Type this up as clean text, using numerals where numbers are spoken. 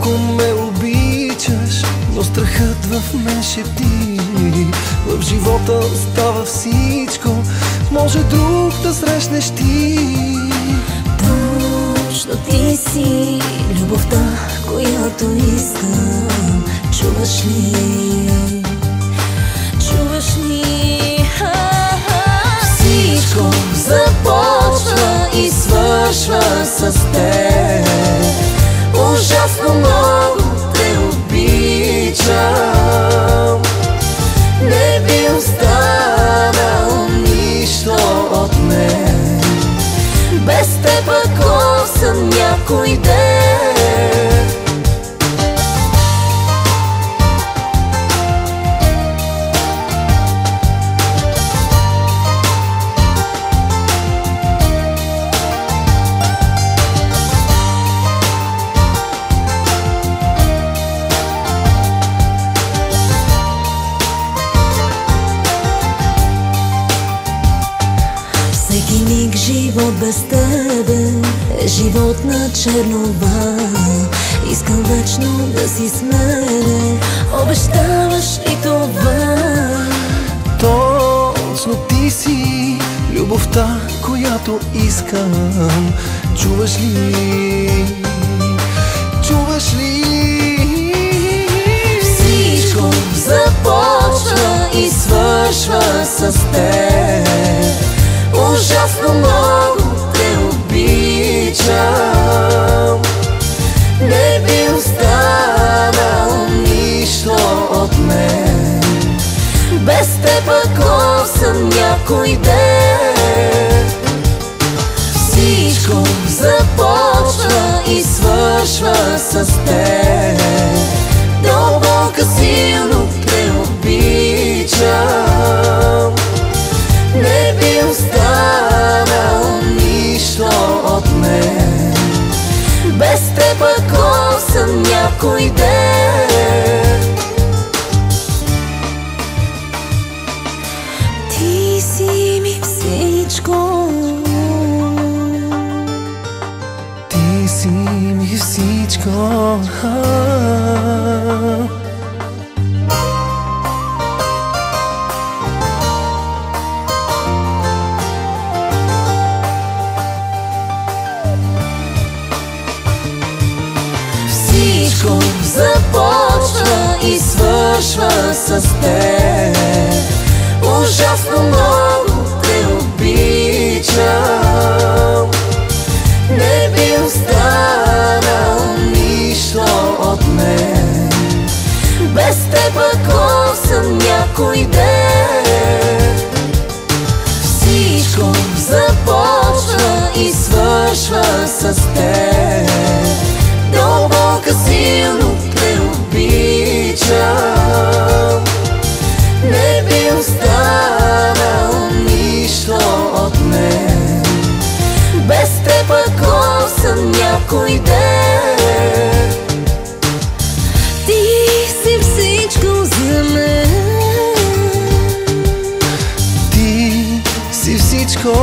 Колко ме обичаш, но страхът в мен шепти: в живота става всичко, може друг да срещнеш ти. Точно ти си любовта, която искам. Чуваш ли? Чуваш ли? Всичко започва и свършва с теб. Ужасно много те обичам. Не би останало нищо от мен без теб, ако съм някой ден. Всеки миг живот без тебе е живот на чернова. Искам вечно да си с мене, обещаваш ли това? Точно ти си любовта, която искам. Чуваш ли? Чуваш ли? Всичко започва и свършва с теб. Ужасно много те обичам. Не би останало нищо от мен без теб, ако съм някой ден. Всичко започва и свършва с теб. Дълбока, силно те обичам. Не би останало нищо от мен без теб, ако съм някой ден. Ти си ми всичко. Ти си ми всичко. Всичко започва и свършва с теб. Ужасно много те обичам. Не би останало нищо от мен без теб, ако съм някой ден. Всичко започва и свършва с теб. Дълбока, силно те обичам. Не би останало нищо от мен без теб, ако съм някой ден. Ти си всичко за мен. Ти си всичко.